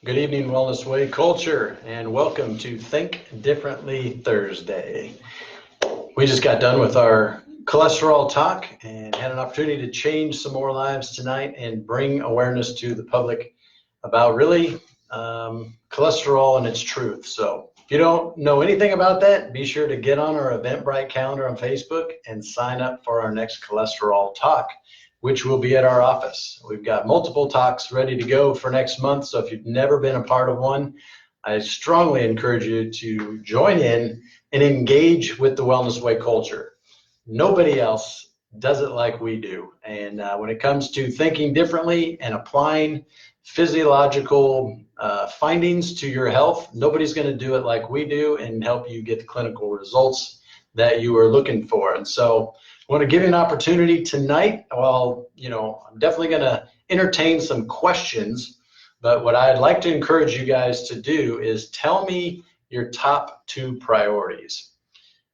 Good evening, Wellness Way culture, and welcome to Think Differently Thursday. We just got done with our cholesterol talk and had an opportunity to change some more lives tonight and bring awareness to the public about really cholesterol and its truth. So if you don't know anything about that, be sure to get on our Eventbrite calendar on Facebook and sign up for our next cholesterol talk, which will be at our office. We've got multiple talks ready to go for next month, so if you've never been a part of one, I strongly encourage you to join in and engage with the Wellness Way culture. Nobody else does it like we do. And when it comes to thinking differently and applying physiological findings to your health, nobody's going to do it like we do and help you get the clinical results that you are looking for. And so I want to give you an opportunity tonight. Well, I'm definitely going to entertain some questions, but what I'd like to encourage you guys to do is tell me your top two priorities.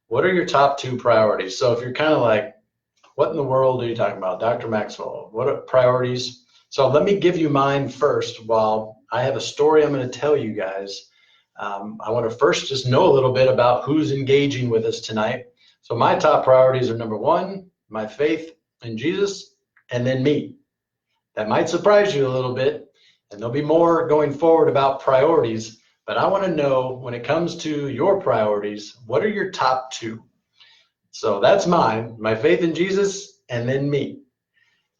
What are your top two priorities? So if you're kind of like, what in the world are you talking about, Dr. Maxwell? What are priorities? So let me give you mine first while I have a story I'm going to tell you guys. I want to first just know a little bit about who's engaging with us tonight. So my top priorities are number one, my faith in Jesus, and then me. That might surprise you a little bit, and there'll be more going forward about priorities, but I want to know when it comes to your priorities, what are your top two? So that's mine, my faith in Jesus, and then me.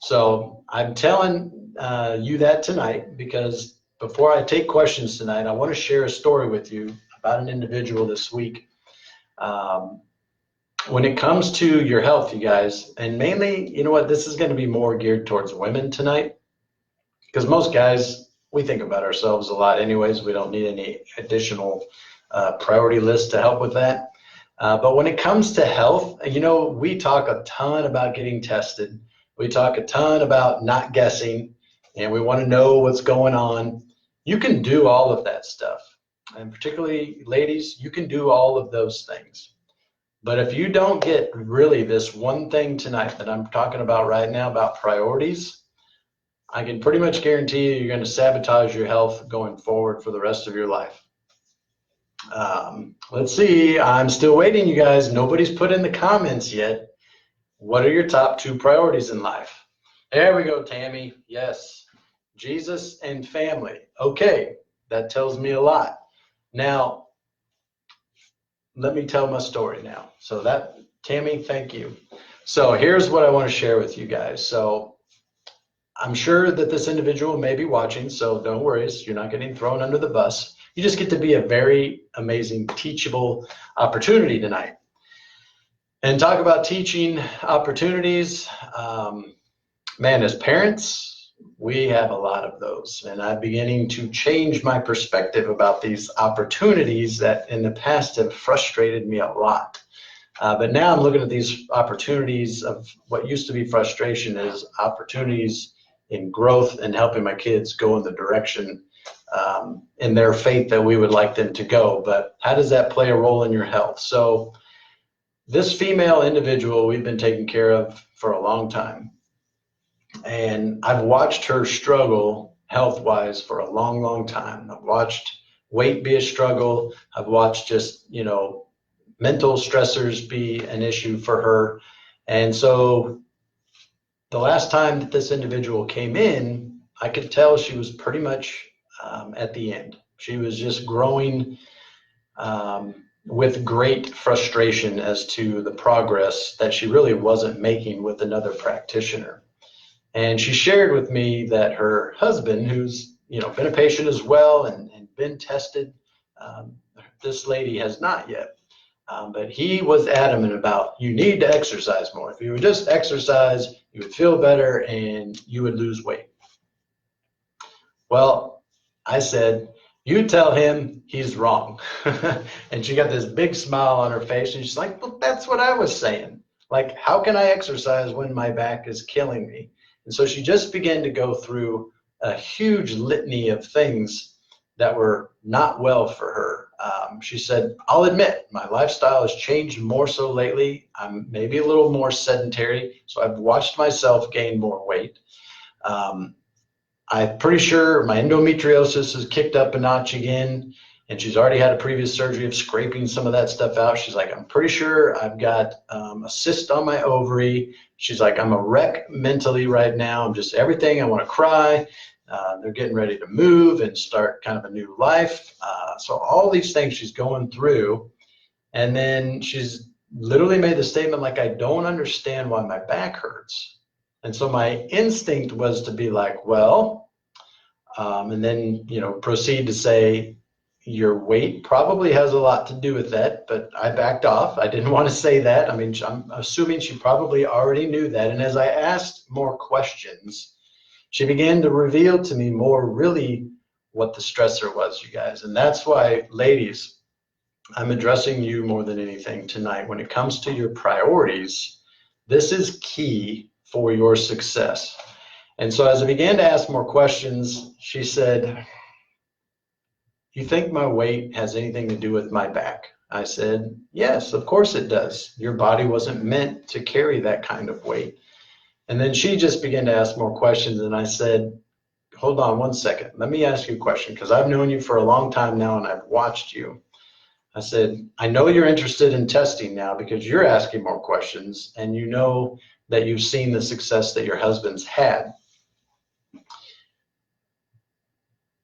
So I'm telling you that tonight because before I take questions tonight, I want to share a story with you about an individual this week. When it comes to your health, you guys, and mainly, you know what, this is going to be more geared towards women tonight, because most guys, we think about ourselves a lot anyways. We don't need any additional priority list to help with that. But when it comes to health, we talk a ton about getting tested. We talk a ton about not guessing, and we want to know what's going on. You can do all of that stuff. And particularly ladies, you can do all of those things. But if you don't get really this one thing tonight that I'm talking about right now about priorities, I can pretty much guarantee you you're going to sabotage your health going forward for the rest of your life. Let's see. I'm still waiting, you guys. Nobody's put in the comments yet. What are your top two priorities in life? There we go, Tammy. Yes. Jesus and family. Okay. That tells me a lot. Now, let me tell my story now. So that, Tammy, thank you. So here's what I want to share with you guys. So I'm sure that this individual may be watching, so don't worry, you're not getting thrown under the bus. You just get to be a very amazing teachable opportunity tonight. And talk about teaching opportunities. Man, as parents, we have a lot of those, and I'm beginning to change my perspective about these opportunities that in the past have frustrated me a lot. But now I'm looking at these opportunities of what used to be frustration as opportunities in growth and helping my kids go in the direction in their faith that we would like them to go. But how does that play a role in your health? So this female individual we've been taking care of for a long time. And I've watched her struggle health-wise for a long, long time. I've watched weight be a struggle. I've watched just, mental stressors be an issue for her. And so the last time that this individual came in, I could tell she was pretty much at the end. She was just growing with great frustration as to the progress that she really wasn't making with another practitioner. And she shared with me that her husband, who's been a patient as well and been tested, this lady has not yet, but he was adamant about, you need to exercise more. If you would just exercise, you would feel better and you would lose weight. Well, I said, you tell him he's wrong. And she got this big smile on her face and she's like, well, that's what I was saying. Like, how can I exercise when my back is killing me? And so she just began to go through a huge litany of things that were not well for her. She said, I'll admit, my lifestyle has changed more so lately. I'm maybe a little more sedentary, so I've watched myself gain more weight. I'm pretty sure my endometriosis is kicked up a notch again, and she's already had a previous surgery of scraping some of that stuff out. She's like, I'm pretty sure I've got a cyst on my ovary. She's like, I'm a wreck mentally right now. I'm just everything. I want to cry. They're getting ready to move and start kind of a new life. So all these things she's going through. And then she's literally made the statement like, I don't understand why my back hurts. And so my instinct was to be like, well, and then, proceed to say, your weight probably has a lot to do with that, but I backed off. I didn't want to say that. I mean, I'm assuming she probably already knew that. And as I asked more questions, she began to reveal to me more really what the stressor was, you guys. And that's why, ladies, I'm addressing you more than anything tonight. When it comes to your priorities, this is key for your success. And so as I began to ask more questions, she said, you think my weight has anything to do with my back? I said, yes, of course it does. Your body wasn't meant to carry that kind of weight. And then she just began to ask more questions. And I said, hold on one second. Let me ask you a question, because I've known you for a long time now and I've watched you. I said, I know you're interested in testing now because you're asking more questions and you know that you've seen the success that your husband's had.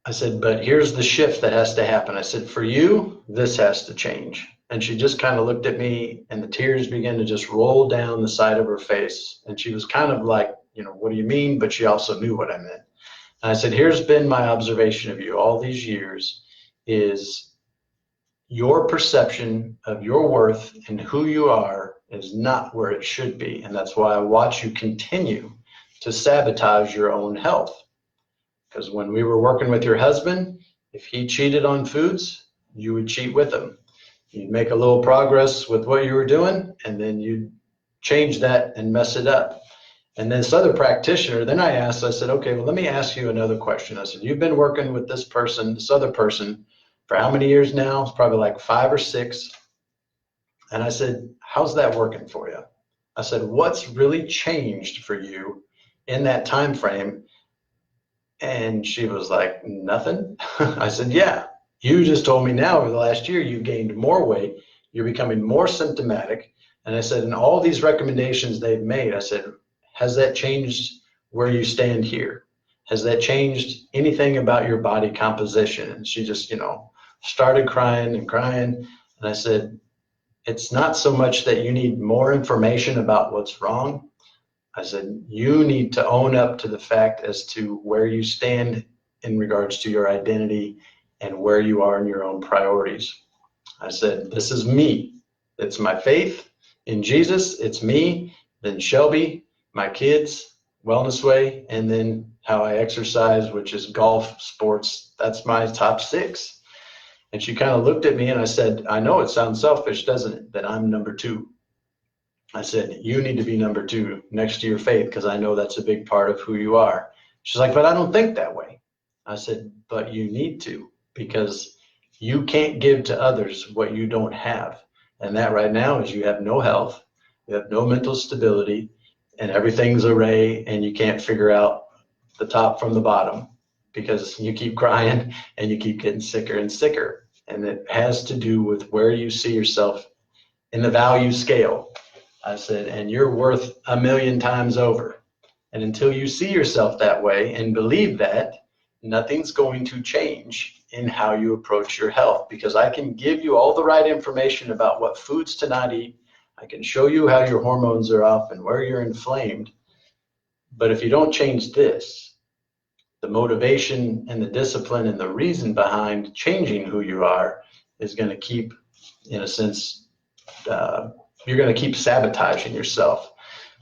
I said, but here's the shift that has to happen. I said, for you, this has to change. And she just kind of looked at me and the tears began to just roll down the side of her face. And she was kind of like, what do you mean? But she also knew what I meant. And I said, here's been my observation of you all these years is your perception of your worth and who you are is not where it should be. And that's why I watch you continue to sabotage your own health. Because when we were working with your husband, if he cheated on foods, you would cheat with him. You'd make a little progress with what you were doing, and then you'd change that and mess it up. And then this other practitioner, then I said, okay, well, let me ask you another question. I said, you've been working with this other person, for how many years now? It's probably like 5 or 6. And I said, how's that working for you? I said, what's really changed for you in that time frame? And she was like, nothing. I said, yeah, you just told me now over the last year you gained more weight, you're becoming more symptomatic. And I said, and all these recommendations they've made, I said, has that changed where you stand here? Has that changed anything about your body composition? And she just, started crying and crying. And I said, it's not so much that you need more information about what's wrong. I said, you need to own up to the fact as to where you stand in regards to your identity and where you are in your own priorities. I said, this is me. It's my faith in Jesus. It's me, then Shelby, my kids, Wellness Way, and then how I exercise, which is golf, sports. That's my top 6. And she kind of looked at me and I said, I know it sounds selfish, doesn't it, that I'm number 2. I said, you need to be number 2 next to your faith, because I know that's a big part of who you are. She's like, but I don't think that way. I said, but you need to, because you can't give to others what you don't have. And that right now is you have no health, you have no mental stability, and everything's array, and you can't figure out the top from the bottom because you keep crying and you keep getting sicker and sicker. And it has to do with where you see yourself in the value scale. I said, and you're worth 1,000,000 times over. And until you see yourself that way and believe that, nothing's going to change in how you approach your health, because I can give you all the right information about what foods to not eat. I can show you how your hormones are off and where you're inflamed. But if you don't change this, the motivation and the discipline and the reason behind changing who you are is going to keep, in a sense, you're going to keep sabotaging yourself.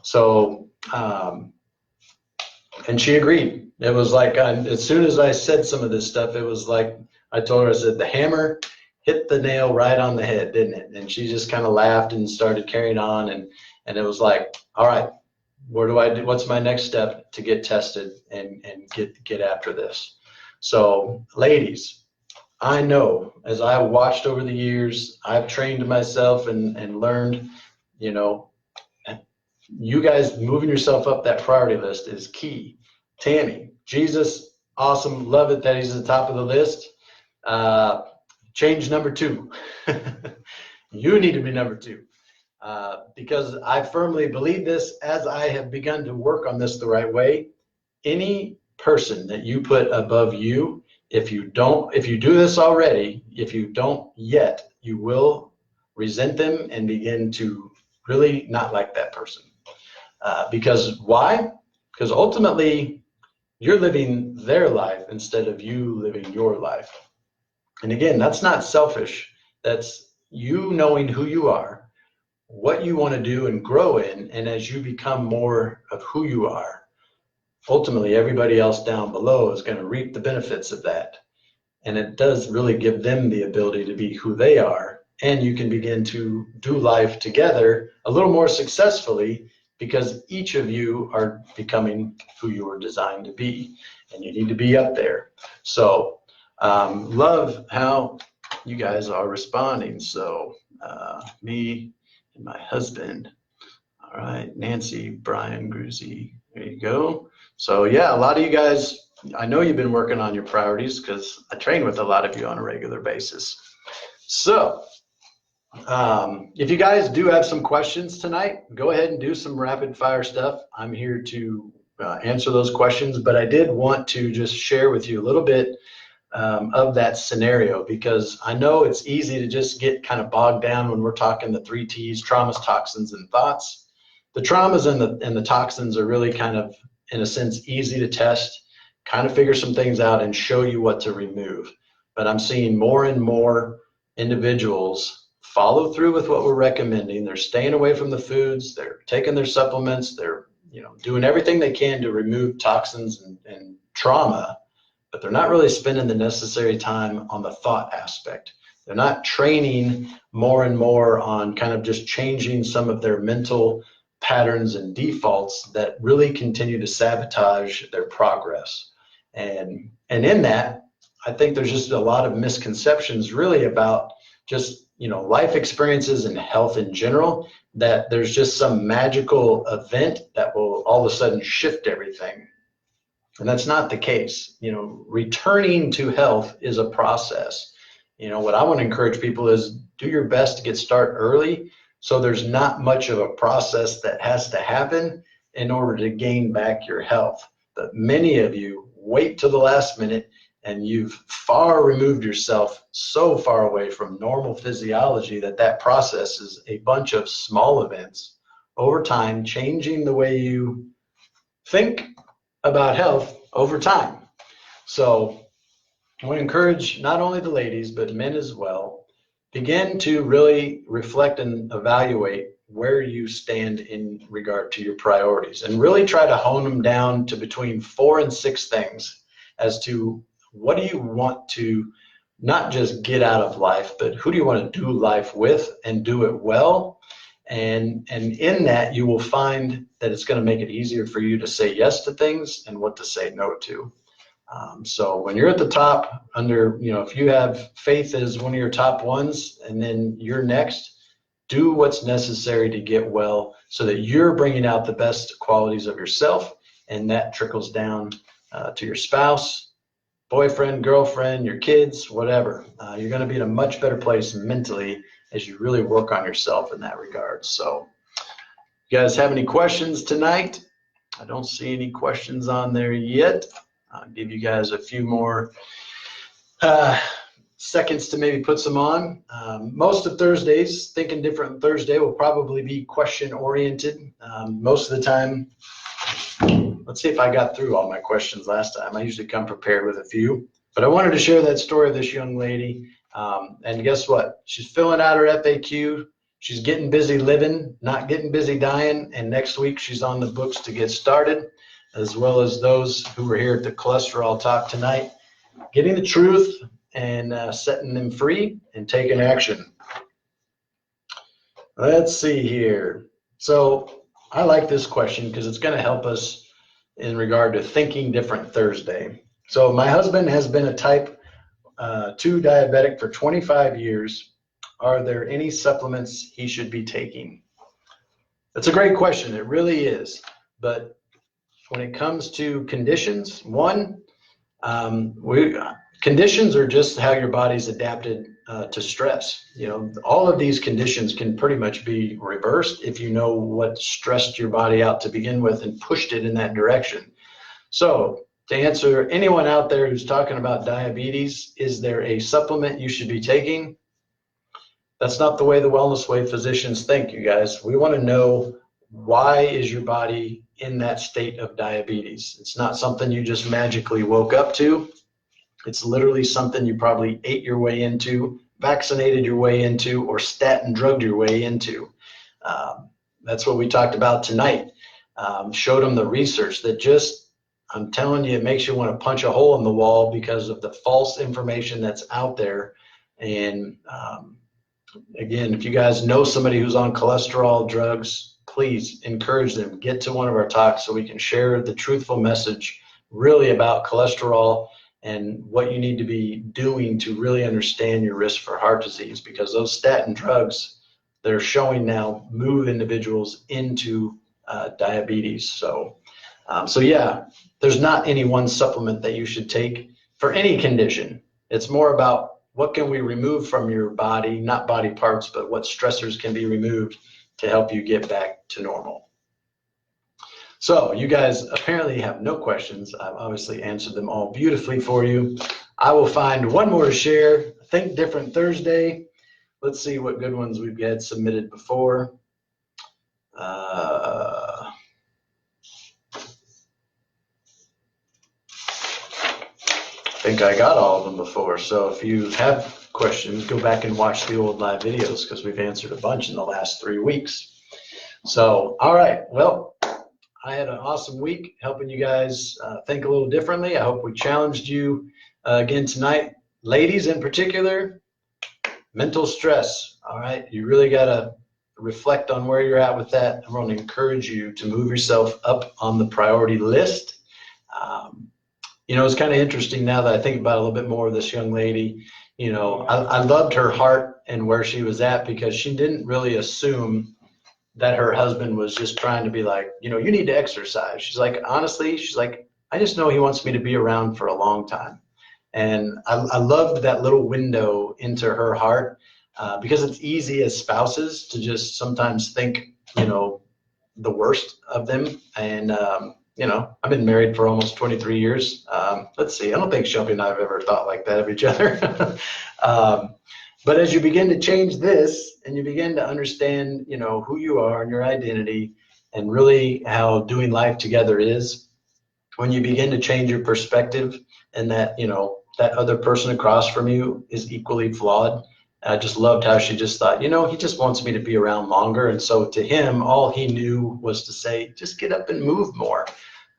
So, and she agreed. It was like, as soon as I said some of this stuff, it was like, I told her, I said, the hammer hit the nail right on the head, didn't it? And she just kind of laughed and started carrying on. And it was like, all right, where do I do? What's my next step to get tested and get after this? So ladies, I know as I watched over the years, I've trained myself and learned, you guys moving yourself up that priority list is key. Tammy, Jesus Awesome. Love it that he's at the top of the list. Change number 2. You need to be number 2. Because I firmly believe this, as I have begun to work on this the right way. Any person that you put above you, if you do this already, if you don't yet, you will resent them and begin to really not like that person. Because why? Because ultimately you're living their life instead of you living your life. And again, that's not selfish. That's you knowing who you are, what you want to do and grow in, and as you become more of who you are, ultimately everybody else down below is going to reap the benefits of that. And it does really give them the ability to be who they are, and you can begin to do life together a little more successfully because each of you are becoming who you were designed to be, and you need to be up there. So love how you guys are responding. So me and my husband. All right, Nancy, Brian, Gruzy, there you go. So yeah, a lot of you guys, I know you've been working on your priorities because I train with a lot of you on a regular basis. So if you guys do have some questions tonight, go ahead and do some rapid fire stuff. I'm here to answer those questions, but I did want to just share with you a little bit of that scenario, because I know it's easy to just get kind of bogged down when we're talking the 3 T's: traumas, toxins, and thoughts. The traumas and the toxins are really kind of, in a sense, easy to test, kind of figure some things out and show you what to remove. But I'm seeing more and more individuals follow through with what we're recommending. They're staying away from the foods, they're taking their supplements, they're doing everything they can to remove toxins and trauma, but they're not really spending the necessary time on the thought aspect. They're not training more and more on kind of just changing some of their mental patterns and defaults that really continue to sabotage their progress. And in that, I think there's just a lot of misconceptions really about just life experiences and health in general, that there's just some magical event that will all of a sudden shift everything. And that's not the case. Returning to health is a process. What I want to encourage people is do your best to get started early, so there's not much of a process that has to happen in order to gain back your health. But many of you wait till the last minute, and you've far removed yourself so far away from normal physiology that process is a bunch of small events over time, changing the way you think about health over time. So I want to encourage not only the ladies, but men as well, begin to really reflect and evaluate where you stand in regard to your priorities, and really try to hone them down to between 4 and 6 things as to what do you want to not just get out of life, but who do you want to do life with and do it well. And in that, you will find that it's going to make it easier for you to say yes to things and what to say no to. So when you're at the top under, if you have faith as one of your top ones and then you're next, do what's necessary to get well so that you're bringing out the best qualities of yourself, and that trickles down to your spouse, boyfriend, girlfriend, your kids, whatever. You're going to be in a much better place mentally as you really work on yourself in that regard. So you guys have any questions tonight? I don't see any questions on there yet. I'll give you guys a few more seconds to maybe put some on. Most of Thursdays, Thinking Different Thursday, will probably be question oriented. Most of the time, let's see if I got through all my questions last time. I usually come prepared with a few, but I wanted to share that story of this young lady. And guess what? She's filling out her FAQ. She's getting busy living, not getting busy dying. And next week she's on the books to get started, as well as those who were here at the cholesterol talk tonight, getting the truth and setting them free and taking action. Let's see here. So I like this question because it's going to help us in regard to Thinking Different Thursday. So my husband has been a type 2 diabetic for 25 years. Are there any supplements he should be taking? That's a great question. It really is. But when it comes to conditions, one, Conditions are just how your body's adapted to stress. All of these conditions can pretty much be reversed if you know what stressed your body out to begin with and pushed it in that direction. So to answer anyone out there who's talking about diabetes, is there a supplement you should be taking? That's not the way the Wellness Way physicians think, you guys. We want to know, why is your body in that state of diabetes? It's not something you just magically woke up to. It's literally something you probably ate your way into, vaccinated your way into, or statin drugged your way into. That's what we talked about tonight. Showed them the research that just, I'm telling you, it makes you want to punch a hole in the wall because of the false information that's out there. And again, if you guys know somebody who's on cholesterol drugs, please encourage them, get to one of our talks so we can share the truthful message really about cholesterol and what you need to be doing to really understand your risk for heart disease, because those statin drugs, they're showing now, move individuals into diabetes. So yeah, there's not any one supplement that you should take for any condition. It's more about what can we remove from your body, not body parts, but what stressors can be removed to help you get back to normal. So you guys apparently have no questions. I've obviously answered them all beautifully for you. I will find one more to share. Think Different Thursday. Let's see what good ones we've had submitted before. I think I got all of them before. So if you have questions, go back and watch the old live videos, because we've answered a bunch in the last 3 weeks. So, all right, well, I had an awesome week helping you guys think a little differently. I hope we challenged you again tonight. Ladies in particular, mental stress, all right? You really got to reflect on where you're at with that. I'm going to encourage you to move yourself up on the priority list. It's kind of interesting now that I think about a little bit more of this young lady. I loved her heart and where she was at, because she didn't really assume that her husband was just trying to be like, you need to exercise. She's like, honestly, I just know he wants me to be around for a long time. And I loved that little window into her heart, because it's easy as spouses to just sometimes think, the worst of them. And, I've been married for almost 23 years. Let's see, I don't think Shelby and I have ever thought like that of each other. But as you begin to change this and you begin to understand, who you are and your identity and really how doing life together is, when you begin to change your perspective and that, that other person across from you is equally flawed. I just loved how she just thought, he just wants me to be around longer. And so to him, all he knew was to say, just get up and move more.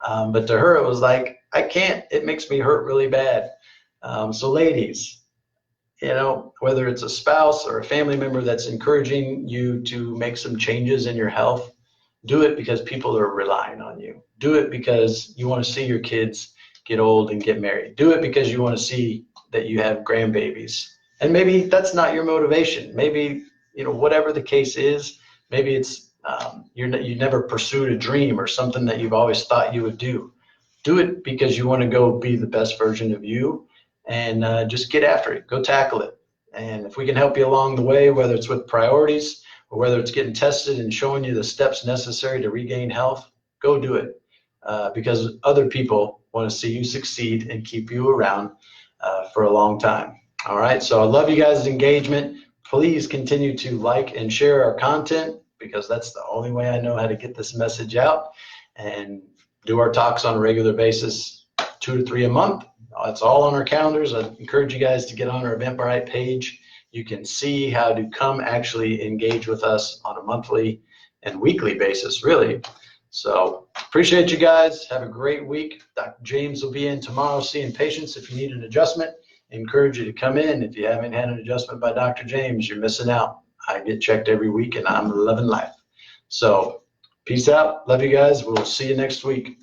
But to her, it was like, I can't, it makes me hurt really bad. So ladies, whether it's a spouse or a family member that's encouraging you to make some changes in your health, do it because people are relying on you. Do it because you want to see your kids get old and get married. Do it because you want to see that you have grandbabies. And maybe that's not your motivation. Maybe, whatever the case is, maybe it's you never pursued a dream or something that you've always thought you would do. Do it because you want to go be the best version of you. And just get after it, go tackle it. And if we can help you along the way, whether it's with priorities or whether it's getting tested and showing you the steps necessary to regain health, go do it, because other people want to see you succeed and keep you around for a long time. All right, so I love you guys' engagement. Please continue to like and share our content, because that's the only way I know how to get this message out, and do our talks on a regular basis, 2 to 3 a month. It's all on our calendars. I encourage you guys to get on our Eventbrite page. You can see how to come actually engage with us on a monthly and weekly basis, really. So appreciate you guys. Have a great week. Dr. James will be in tomorrow seeing patients. If you need an adjustment, I encourage you to come in. If you haven't had an adjustment by Dr. James, you're missing out. I get checked every week and I'm loving life. So peace out. Love you guys. We'll see you next week.